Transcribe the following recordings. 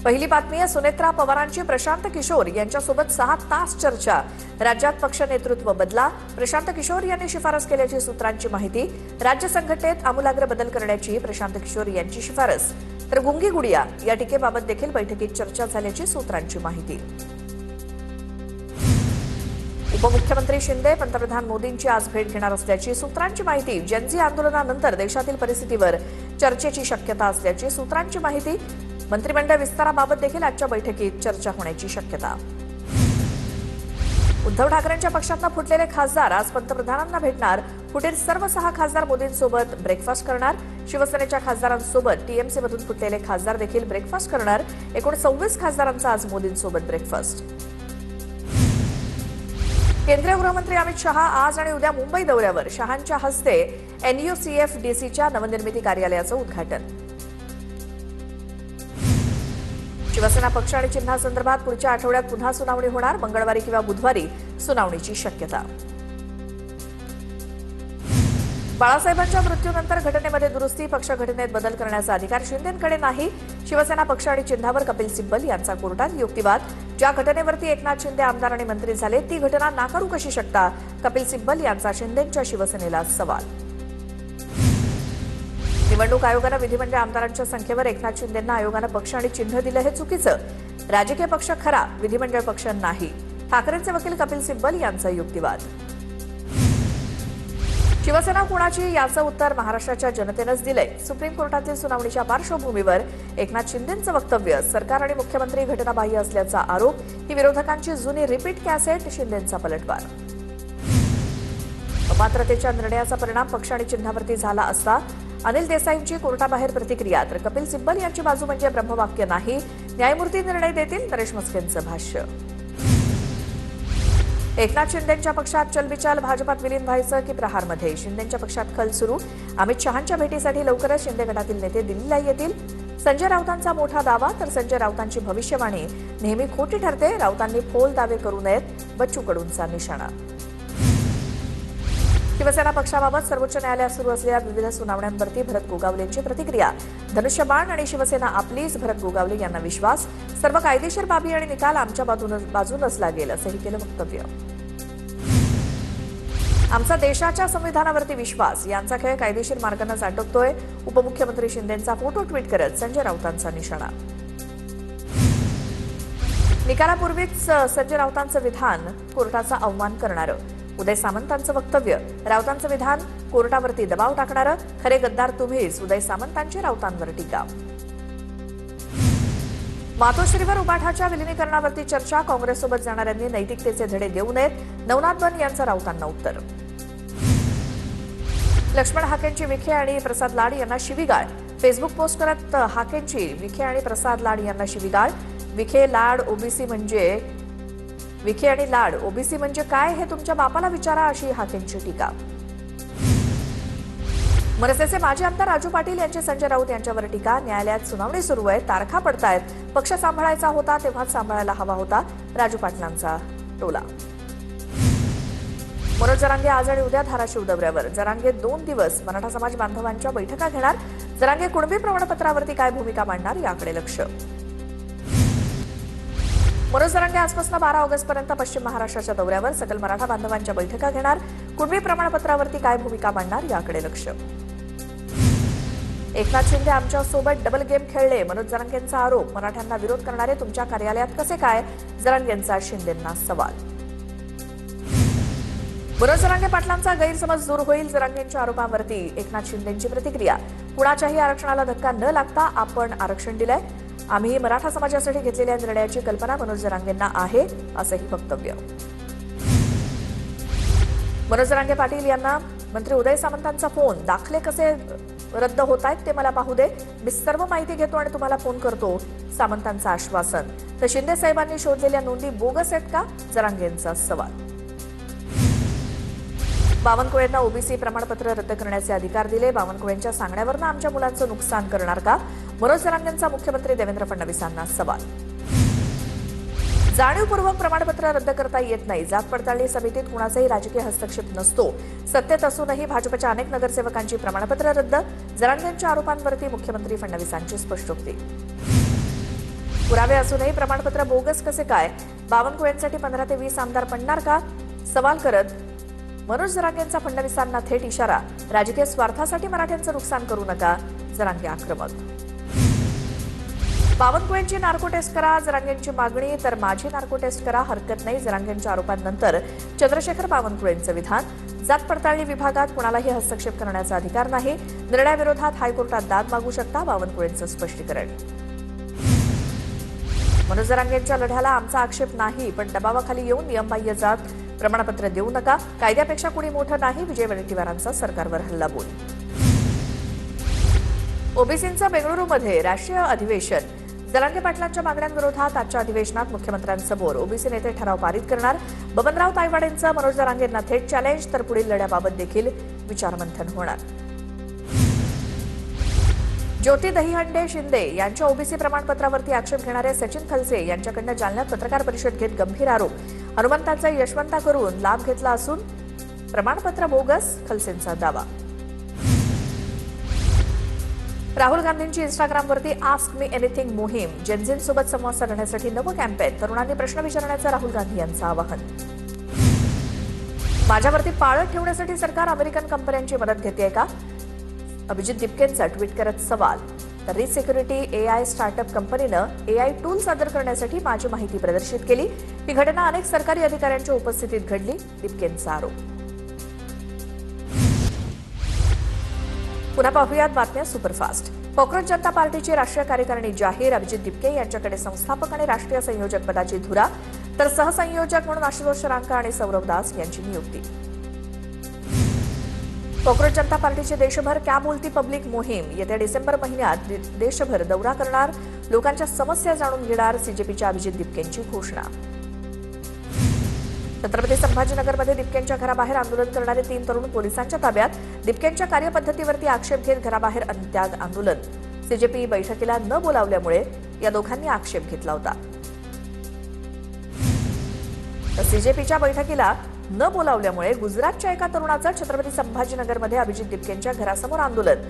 पहिली बातमी आहे सुनेत्रा पवारांची प्रशांत किशोर यांच्यासोबत 6 तास चर्चा। राज्यात पक्ष नेतृत्व बदला, प्रशांत किशोर यांनी शिफारस केल्याची सूत्रांची माहिती। राज्य संघटनेत आमूलाग्र बदल करण्याची प्रशांत किशोर यांची शिफारस। तर गुंगी गुडिया या टीकेबाबत देखील बैठकीत चर्चा झाल्याची सूत्रांची माहिती। उपमुख्यमंत्री शिंदे पंतप्रधान मोदींची आज भेट घेणार असल्याची सूत्रांची माहिती। जनजी आंदोलनानंतर देशातील परिस्थितीवर चर्चेची शक्यता असल्याची सूत्रांची माहिती। मंत्रिमंडळ विस्ताराबाबत देखील आजच्या बैठकीत चर्चा होण्याची शक्यता। उद्धव ठाकरेंच्या पक्षातून फुटलेले खासदार आज पंतप्रधानांना भेटणार। फुटीर सर्व 6 खासदार मोदींसोबत ब्रेकफास्ट करणार। शिवसेनेच्या खासदारांसोबत टीएमसीमधून फुटलेले खासदार देखील ब्रेकफास्ट करणार। एकूण 26 खासदारांचा आज मोदींसोबत ब्रेकफास्ट। केंद्रीय गृहमंत्री अमित शहा आज आणि उद्या मुंबई दौऱ्यावर। शहांच्या हस्ते NUCFDCच्या नवनिर्मिती कार्यालयाचं उद्घाटन। शिवसेना पक्ष आणि चिन्हासंदर्भात पुढच्या आठवड्यात पुन्हा सुनावणी होणार। मंगळवारी किंवा बुधवारी सुनावणीची शक्यता। बाळासाहेबांच्या मृत्यूनंतर घटनेमध्ये दुरुस्ती, पक्ष घटनेत बदल करण्याचा अधिकार शिंदेंकडे नाही। शिवसेना पक्ष आणि चिन्हावर कपिल सिब्बल यांचा कोर्टात युक्तिवाद। ज्या घटनेवरती एकनाथ शिंदे आमदार आणि मंत्री झाले ती घटना नाकारू कशी शकता, कपिल सिब्बल यांचा शिंदेंच्या शिवसेनेला सवाल। निवडणूक आयोगानं विधिमंडळ आमदारांच्या संख्येवर एकनाथ शिंदेंना आयोगानं पक्ष आणि चिन्ह दिलं हे चुकीचं। राजकीय पक्ष खरा, विधिमंडळ पक्ष नाही। ठाकरेंचे वकील कपिल सिब्बल यांचा युक्तिवाद। शिवसेना कोणाची याचं उत्तर महाराष्ट्राच्या जनतेनंच दिलंय। सुप्रीम कोर्टातील सुनावणीच्या पार्श्वभूमीवर एकनाथ शिंदेंचं वक्तव्य। सरकार आणि मुख्यमंत्री घटनाबाह्य असल्याचा आरोप। ही विरोधकांची जुनी रिपीट कॅसेट, शिंदेंचा पलटवार। अपात्रतेच्या निर्णयाचा परिणाम पक्ष आणि चिन्हावरती झाला असता अनिल देसाईंची कोर्टाबाहेर प्रतिक्रिया। तर कपिल सिब्बल यांची बाजू म्हणजे ब्रह्मवाक्य नाही, न्यायमूर्ती निर्णय देतील, नरेश मस्केंचं भाष्य। एकनाथ शिंदेंच्या पक्षात चलबिचाल, भाजपात विलीन व्हायचं की प्रहारमध्ये? शिंदेंच्या पक्षात खल सुरू। अमित शहांच्या भेटीसाठी लवकरच शिंदे गटातील नेते दिल्लीला येतील। संजय राऊतांचा मोठा दावा। तर संजय राऊतांची भविष्यवाणी नेहमी खोटी ठरते, राऊतांनी फोल दावे करू नयेत, बच्चू कडूंचा निशाणा। शिवसेना पक्षाबाबत सर्वोच्च न्यायालयात सुरू असलेल्या विविध सुनावण्यांवरती भरत गोगावलेंची प्रतिक्रिया। धनुष्यबाण आणि शिवसेना आपलीच, भरत गोगावले यांना विश्वास। सर्व कायदेशीर बाबी आणि निकाल आमच्या बाजूनच लागेल, असंही केलं वक्तव्य। आमचा देशाच्या संविधानावरती विश्वास, यांचा खेळ कायदेशीर मार्गानेच अटकतोय। उपमुख्यमंत्री शिंदेंचा फोटो ट्विट करत संजय राऊतांचा निशाणा। निकालापूर्वीच संजय राऊतांचं विधान कोर्टाचा अवमान करणारं। उदय सामंतांचं वक्तव्य। राऊतांचं विधान कोर्टावरती दबाव टाकणारं। खरे गद्दार तुम्हीच, उदय सामंतांची राऊतांवर टीका। मातोश्रीवर उबाठाच्या विलिनीकरणावरती चर्चा। काँग्रेससोबत जाणाऱ्यांनी नैतिकतेचे धडे देऊ नयेत, नवनाथ बन यांचं राऊतांना उत्तर। लक्ष्मण हाकेंची विखे आणि प्रसाद लाड यांना शिवीगाळ। फेसबुक पोस्ट करत हाकेंची विखे आणि प्रसाद लाड यांना शिवीगाळ। विखे आणि लाड ओबीसी म्हणजे काय हे तुमच्या बापाला विचारा, अशी हाकेंची टीका। मनसेचे माजी आमदार राजू पाटील यांची संजय राऊत यांच्यावर टीका। न्यायालयात सुनावणी सुरू आहे, तारखा पडतायत, पक्ष सांभाळायचा होता तेव्हाच सांभाळायला हवा होता, राजू पाटलांचा टोला। मनोज जरांगे आज आणि उद्या धाराशिव दौऱ्यावर। जरांगे 2 दिवस मराठा समाज बांधवांच्या बैठका घेणार। जरांगे कुणबी प्रमाणपत्रावरती काय भूमिका मांडणार याकडे लक्ष। मनोज जरांगे आजपासून 12 ऑगस्टपर्यंत पश्चिम महाराष्ट्राच्या दौऱ्यावर। सकल मराठा बांधवांच्या बैठका घेणार। कुणबी प्रमाणपत्रावरती काय भूमिका मांडणार याकडे लक्ष। एकनाथ शिंदे आमच्यासोबत डबल गेम खेळले, मनोज जरांगेंचा आरोप। मराठ्यांना विरोध करणारे तुमच्या कार्यालयात कसे काय, जरांगेंचा शिंदेंना सवाल। मनोज जरांगे पाटलांचा गैरसमज दूर होईल, जरांगेंच्या आरोपांवरती एकनाथ शिंदेंची प्रतिक्रिया। कुणाच्याही आरक्षणाला धक्का न लागता आपण आरक्षण दिलंय। आम्ही मराठा समाजासाठी घेतलेल्या निर्णयाची कल्पना मनोज जरांगेंना आहे, असंही वक्तव्य। मनोज जरांगे पाटील यांना मंत्री उदय सामंतांचा फोन। दाखले कसे रद्द होत आहेत ते मला पाहू दे, मी सर्व माहिती घेतो आणि तुम्हाला फोन करतो, सामंतांचं आश्वासन। तर शिंदे साहेबांनी शोधलेल्या नोंदी बोगस आहेत का, जरांगेंचा सवाल। बावनकुळेंना ओबीसी प्रमाणपत्र रद्द करण्याचे अधिकार दिले, बावनकुळेंच्या सांगण्यावरनं आमच्या मुलांचं नुकसान करणार का, मनोज जरांगेंचा मुख्यमंत्री देवेंद्र फडणवीसांना सवाल। जाणीवपूर्वक प्रमाणपत्र रद्द करता येत नाही, जात पडताळणी समितीत कुणाचाही राजकीय हस्तक्षेप नसतो, सत्तेत असूनही भाजपच्या अनेक नगरसेवकांची प्रमाणपत्र रद्द, जरांगेंच्या आरोपांवरती मुख्यमंत्री फडणवीसांची स्पष्टोक्ती। पुरावे असूनही प्रमाणपत्र बोगस कसे काय? बावनकुळेंसाठी 15 ते 20 आमदार पडणार का? सवाल करत मनोज जरांगेंचा फडणवीसांना थेट इशारा. राजकीय स्वार्थासाठी मराठ्यांचं नुकसान करू नका, जरांगे आक्रमक. बावनकुळेंची नार्को टेस्ट करा, जरांगेंची मागणी. तर माझी नार्को टेस्ट करा, हरकत नाही, जरांगेंच्या आरोपांनंतर चंद्रशेखर बावनकुळेंचं विधान. जात पडताळणी विभागात कुणालाही हस्तक्षेप करण्याचा अधिकार नाही. निर्णयाविरोधात हायकोर्टात दाद मागू शकता, बावनकुळेंचं स्पष्टीकरण. मनोज जरांगेंच्या लढ्याला आमचा आक्षेप नाही, पण दबावाखाली येऊन नियमबाह्य जात प्रमाणपत्र देऊ नका. कायद्यापेक्षा कुणी मोठं नाही, विजय वडेट्टीवारांचा सरकारवर हल्लाबोल. ओबीसींचं बेंगळुरूमध्ये राष्ट्रीय अधिवेशन. जरांगे पाटलांच्या मागण्यांविरोधात आजच्या अधिवेशनात मुख्यमंत्र्यांसमोर ओबीसी नेते ठराव पारित करणार. बबनराव तायवाडेंचं मनोज जरांगेंना थेट चॅलेंज. तर पुढील लढ्याबाबत देखील विचारमंथन होणार. ज्योती दहीहंडे शिंदे यांच्या ओबीसी प्रमाणपत्रावरती आक्षेप घेणारे सचिन खलसे यांच्याकडनं जालन्यात पत्रकार परिषद घेत गंभीर आरोप. हनुमंतांचा यशवंता करून लाभ घेतला असून प्रमाणपत्र बोगस, खलसेंचा दावा. राहुल गांधींची इंस्टाग्रामवरती आस्क मी एनिथिंग मोहीम. जेनझींसोबत संवाद साधण्यासाठी नवं कॅम्पेन. तरुणांनी प्रश्न विचारण्याचं राहुल गांधी यांचं आवाहन. माझ्यावरती पाळत ठेवण्यासाठी सरकार अमेरिकन कंपन्यांची मदत घेतेय का? अभिजित दिपकेंचा ट्विट करत सवाल. तर रिच सिक्युरिटी एआय स्टार्टअप कंपनीनं एआय टूल सादर करण्यासाठी माझी माहिती प्रदर्शित केली. ही घटना अनेक सरकारी अधिकाऱ्यांच्या उपस्थितीत घडली, दिपकेंचा आरोप. पुन्हा पाहूयात बातम्या सुपरफास्ट. कॉक्रोच जनता पार्टीची राष्ट्रीय कार्यकारिणी जाहीर. अभिजित दिपके यांच्याकडे संस्थापक आणि राष्ट्रीय संयोजक पदाची धुरा. तर सहसंयोजक म्हणून आशुतोष शरांका आणि सौरभ दास यांची नियुक्ती. कॉक्रोच जनता पार्टीची देशभर क्या बोलती पब्लिक मोहीम. येत्या डिसेंबर महिन्यात देशभर दौरा करणार. लोकांच्या समस्या जाणून घेणार. सीजेपीच्या अभिजित दिपकेंची घोषणा. छत्रपती संभाजीनगरमध्ये दिपकेंच्या घराबाहेर आंदोलन करणारे 3 तरुण पोलिसांच्या ताब्यात. दिपकेंच्या कार्यपद्धतीवरती आक्षेप घेत घराबाहेर अन्नत्याग आंदोलन. सीजेपी बैठकीला न बोलावल्यामुळे या दोघांनी आक्षेप घेतला होता. तर सीजेपीच्या बैठकीला न बोलावल्यामुळे गुजरातच्या एका तरुणाचं छत्रपती संभाजीनगरमध्ये अभिजित दिपकेंच्या घरासमोर आंदोलन.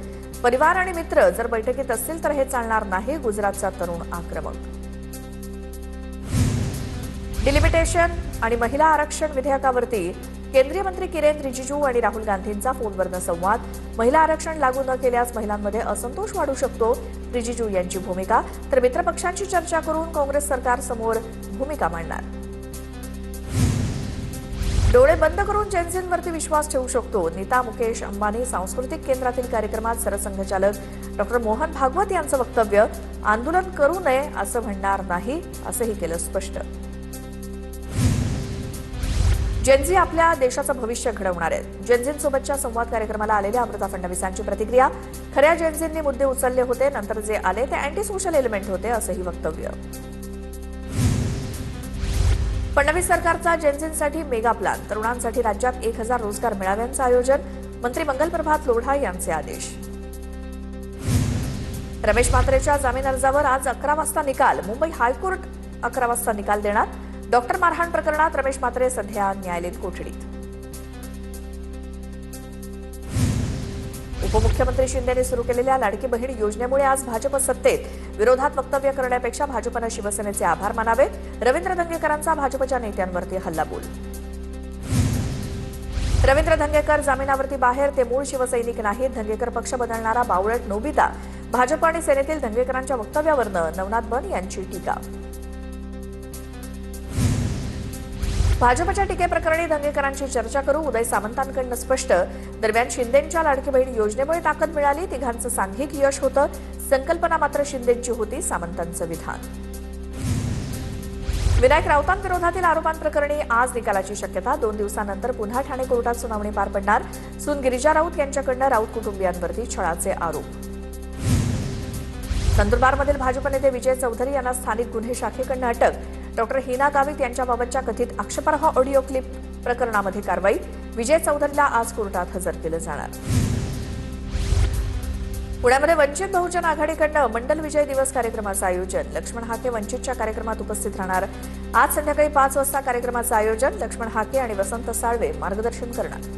परिवार आणि मित्र जर बैठकीत असतील तर हे चालणार नाही, गुजरातचा तरुण आक्रमक. डिलिमिटेशन आणि महिला आरक्षण विधेयकावरती केंद्रीय मंत्री किरेन रिजिजू आणि राहुल गांधींचा फोनवरनं संवाद. महिला आरक्षण लागू न केल्यास महिलांमध्ये असंतोष वाढू शकतो, रिजिजू यांची भूमिका. तर मित्रपक्षांची चर्चा करून काँग्रेस सरकारसमोर भूमिका मांडणार. डोळे बंद करून जेनझींवरती विश्वास ठेवू शकतो. नीता मुकेश अंबानी सांस्कृतिक केंद्रातील कार्यक्रमात सरसंघचालक डॉक्टर मोहन भागवत यांचं वक्तव्य. आंदोलन करू नये असं म्हणणार नाही, असंही केलं स्पष्ट. जेनझी आपल्या देशाचं भविष्य घडवणार आहेत. जेनझींसोबतच्या संवाद कार्यक्रमाला आलेल्या अमृता फडणवीसांची प्रतिक्रिया. खऱ्या जेनझींनी मुद्दे उचलले होते, नंतर जे आले ते अँटी सोशल एलिमेंट होते, असंही वक्तव्य. फडणवीस सरकारचा जेनझींसाठी मेगा प्लॅन. तरुणांसाठी राज्यात 1000 रोजगार मेळाव्यांचं आयोजन. मंत्री मंगलप्रभात लोढा यांचे आदेश. रमेश म्हात्रेच्या जामीन अर्जावर आज 11 वाजता निकाल. मुंबई हायकोर्ट 11 वाजता निकाल देणार. डॉक्टर मारहाण प्रकरणात रमेश म्हात्रे सध्या न्यायालयीन कोठडीत. उपमुख्यमंत्री शिंदेने सुरू केलेल्या लाडकी बहीण योजनेमुळे आज भाजप सत्तेत. विरोधात वक्तव्य करण्यापेक्षा भाजपनं शिवसेनेचे आभार मानावे. रवींद्र धंगेकरांचा भाजपच्या नेत्यांवरती हल्लाबोल. रवींद्र धंगेकर जामिनावरती बाहेर. ते मूळ शिवसैनिक नाहीत. धंगेकर पक्ष बदलणारा बावळट नोबिता. भाजप आणि सेनेतील धंगेकरांच्या वक्तव्यावरनं नवनाथ बन यांची टीका. भाजपच्या टीकेप्रकरणी धंगेकरांची चर्चा करू, उदय सामंतांकडून स्पष्ट. दरम्यान शिंदेंच्या लाडकी बहीण योजनेमुळे ताकद मिळाली. तिघांचं सांघिक यश होतं. संकल्पना मात्र शिंदेंची होती, सामंतांचं विधान. विनायक राऊतांविरोधातील आरोपांप्रकरणी आज निकालाची शक्यता. 2 दिवसांनंतर पुन्हा ठाणे कोर्टात सुनावणी पार पडणार. सून गिरिजा राऊत यांच्याकडनं राऊत कुटुंबियांवरती छळाचे आरोप. नंदुरबारमधील भाजप नेते विजय चौधरी यांना स्थानिक गुन्हे शाखेकडून अटक. डॉक्टर हिना गावित यांच्याबाबतच्या कथित आक्षेपार्ह ऑडिओ क्लिप प्रकरणामध्ये कारवाई. विजय चौधरीला आज कोर्टात हजर केलं जाणार. पुण्यामध्ये वंचित बहुजन आघाडीकडनं मंडल विजय दिवस कार्यक्रमाचं आयोजन. लक्ष्मण हाके वंचितच्या कार्यक्रमात उपस्थित राहणार. आज संध्याकाळी 5 वाजता कार्यक्रमाचं आयोजन. लक्ष्मण हाके आणि वसंत साळवे मार्गदर्शन करणार.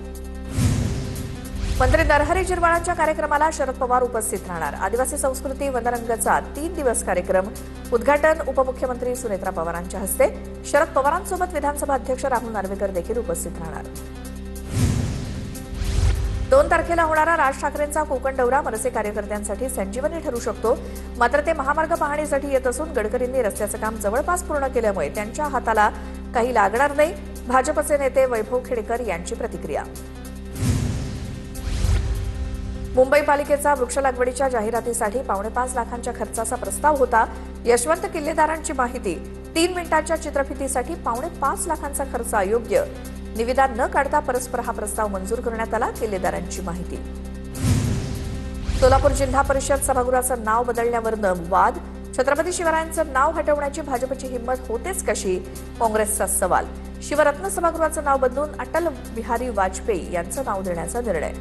मंत्री नरहरी झिरवाळांच्या कार्यक्रमाला शरद पवार उपस्थित राहणार. आदिवासी संस्कृती वनरंगचा 3 दिवस कार्यक्रम. उद्घाटन उपमुख्यमंत्री सुनेत्रा पवारांच्या हस्ते. शरद पवारांसोबत विधानसभा अध्यक्ष राहुल नार्वेकर देखील उपस्थित राहणार. 2 तारखेला होणारा राज ठाकरेंचा कोकण दौरा मनसे कार्यकर्त्यांसाठी संजीवनी ठरू शकतो. मात्र ते महामार्ग पाहणीसाठी येत असून गडकरींनी रस्त्याचं काम जवळपास पूर्ण केल्यामुळे त्यांच्या हाताला काही लागणार नाही. भाजपचे नेते वैभव खेडेकर यांची प्रतिक्रिया. मुंबई पालिकेचा वृक्ष लागवडीच्या जाहिरातीसाठी 5.5 लाखांच्या खर्चाचा प्रस्ताव होता. यशवंत किल्लेदारांची माहिती. 3 मिनिटांच्या चित्रफितीसाठी 5.5 लाखांचा खर्च अयोग्य. निविदा न काढता परस्पर हा प्रस्ताव मंजूर करण्यात आला. किल्लेदारांची माहिती. सोलापूर जिल्हा परिषद सभागृहाचं नाव बदलण्यावरनं वाद. छत्रपती शिवरायांचं नाव हटवण्याची भाजपची हिंमत होतेच कशी? काँग्रेसचा सवाल. शिवरत्न सभागृहाचं नाव बदलून अटल बिहारी वाजपेयी यांचं नाव देण्याचा निर्णय.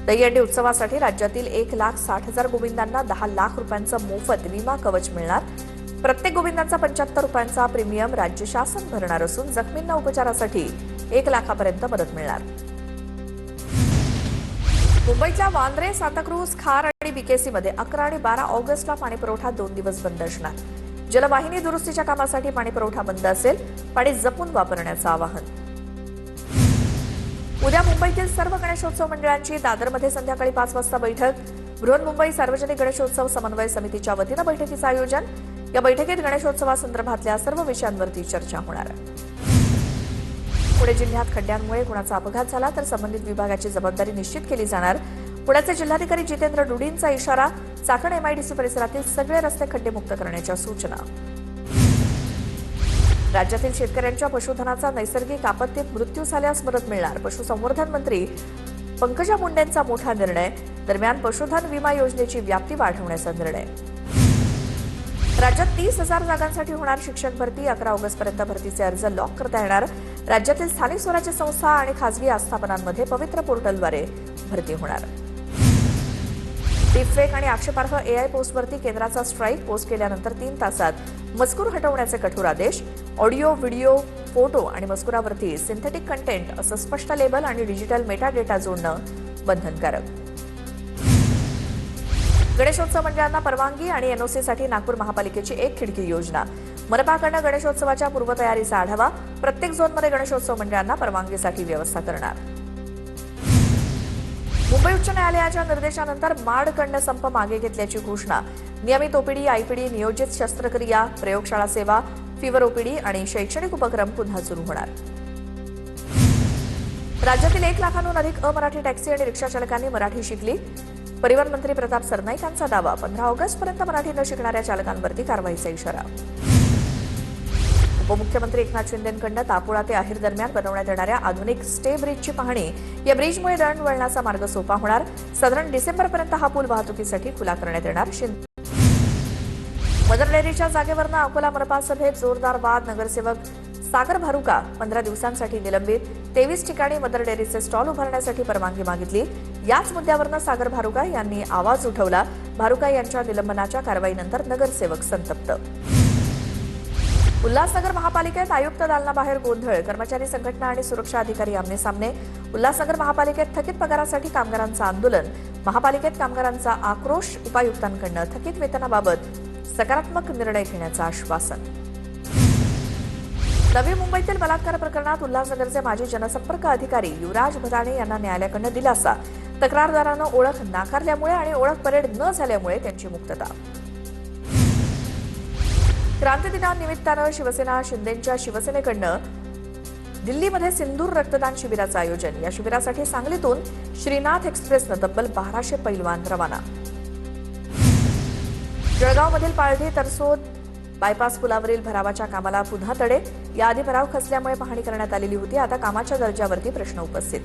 दहीहंडी उत्सवासाठी राज्यातील 1,60,000 गोविंदांना 10 लाख रुपयांचं मोफत विमा कवच मिळणार. प्रत्येक गोविंदांचा 75 रुपयांचा प्रीमियम राज्य शासन भरणार असून जखमींना उपचारासाठी 1 लाखापर्यंत मदत मिळणार. मुंबईच्या वांद्रे, सांताक्रूज, खार आणि बीकेसीमध्ये 11 आणि 12 ऑगस्टला पाणीपुरवठा 2 दिवस बंद असणार. जलवाहिनी दुरुस्तीच्या कामासाठी पाणीपुरवठा बंद असेल. पाणी जपून वापरण्याचं आवाहन. उद्या मुंबईतील सर्व गणेशोत्सव मंडळांची दादरमध्ये संध्याकाळी 5 वाजता बैठक. बृहन्मुंबई सार्वजनिक गणेशोत्सव समन्वय समितीच्या वतीनं बैठकीचं आयोजन. या बैठकीत गणेशोत्सवासंदर्भातल्या सर्व विषयांवरती चर्चा होणार. पुणे जिल्ह्यात खड्ड्यांमुळे कुणाचा अपघात झाला तर संबंधित विभागाची जबाबदारी निश्चित केली जाणार. पुण्याचे जिल्हाधिकारी जितेंद्र डुडींचा इशारा. चाकण एमआयडीसी परिसरातील सगळे रस्ते खड्डेमुक्त करण्याच्या सूचना. राज्यातील शेतकऱ्यांच्या पशुधनाचा नैसर्गिक आपत्तीत मृत्यू झाल्यास मदत मिळणार. पशुसंवर्धन मंत्री पंकजा मुंडेंचा मोठा निर्णय. दरम्यान पशुधन विमा योजनेची व्याप्ती वाढवण्याचा निर्णय. राज्यात 30,000 जागांसाठी होणार शिक्षक भरती. 11 ऑगस्टपर्यंत भरतीचे अर्ज लॉक करता येणार. राज्यातील स्थानिक स्वराज्य संस्था आणि खासगी आस्थापनांमध्ये पवित्र पोर्टलद्वारे भरती होणार. डीपफेक आणि आक्षेपार्ह एआय पोस्टवरती केंद्राचा स्ट्राईक. पोस्ट केल्यानंतर 3 तासात मजकूर हटवण्याचे कठोर आदेश. ऑडिओ, व्हिडिओ, फोटो आणि मजकुरावरती सिंथेटिक कंटेंट असं स्पष्ट लेबल आणि डिजिटल मेटा डेटा जोडणं बंधनकारक. गणेशोत्सव मंडळांना परवानगी आणि एनओसीसाठी नागपूर महापालिकेची 1 खिडकी योजना. मनपाकडनं गणेशोत्सवाच्या पूर्वतयारीचा आढावा. प्रत्येक झोनमध्ये गणेशोत्सव मंडळांना परवानगीसाठी व्यवस्था करणार. मुंबई उच्च न्यायालयाच्या निर्देशानंतर माडकडनं संप मागे घेतल्याची घोषणा. नियमित ओपीडी, आयपीडी, नियोजित शस्त्रक्रिया, प्रयोगशाळा सेवा, फिवर ओपीडी आणि शैक्षणिक उपक्रम पुन्हा सुरू होणार. राज्यातील 1 लाखांहून अधिक अमराठी टॅक्सी आणि रिक्षा चालकांनी मराठी शिकली. परिवहन मंत्री प्रताप सरनाईकांचा दावा. 15 ऑगस्टपर्यंत मराठी न शिकणाऱ्या चालकांवरती कारवाईचा इशारा. उपमुख्यमंत्री एकनाथ शिंदेंकडनं तापोळा ते अहेर दरम्यान बनवण्यात येणाऱ्या आधुनिक स्टे ब्रिजची पाहणी. या ब्रिजमुळे दळणवळणाचा मार्ग सोपा होणार. साधारण डिसेंबरपर्यंत हा पूल वाहतुकीसाठी खुला करण्यात येणार. मदर डेअरीच्या जागेवरनं अकोला मनपा सभेत जोरदार वाद. नगरसेवक सागर भारुका 15 दिवसांसाठी निलंबित. 23 ठिकाणी मदर डेअरीचे स्टॉल उभारण्यासाठी परवानगी मागितली. याच मुद्द्यावरनं सागर भारुका यांनी आवाज उठवला. भारुका यांच्या निलंबनाच्या कारवाईनंतर नगरसेवक संतप्त. उल्हासनगर महापालिकेत आयुक्त दालनाबाहेर गोंधळ. कर्मचारी संघटना आणि सुरक्षा अधिकारी आमने-सामने. उल्हासनगर महापालिकेत थकीत पगारासाठी कामगारांचं आंदोलन. महापालिकेत कामगारांचा आक्रोश. उपायुक्तांकडनं थकीत वेतनाबाबत सकारात्मक निर्णय घेण्याचं आश्वासन. नवी मुंबईतील बलात्कार प्रकरणात उल्हासनगरचे माजी जनसंपर्क अधिकारी युवराज भदाणे यांना न्यायालयाकडनं दिलासा. तक्रारदारानं ओळख नाकारल्यामुळे आणि ओळख परेड न झाल्यामुळे त्यांची मुक्तता. क्रांती दिनानिमित्तानं शिवसेना शिंदेंच्या शिवसेनेकडनं दिल्लीमध्ये सिंदूर रक्तदान शिबिराचं आयोजन. या शिबिरासाठी सांगलीतून श्रीनाथ एक्सप्रेसनं तब्बल 1200 पैलवान रवाना. जळगावमधील पाळधी तरसोद बायपास पुलावरील भरावाच्या कामाला पुन्हा तडे. याआधी भराव खचल्यामुळे पाहणी करण्यात आलेली होती. आता कामाच्या दर्जावरती प्रश्न उपस्थित.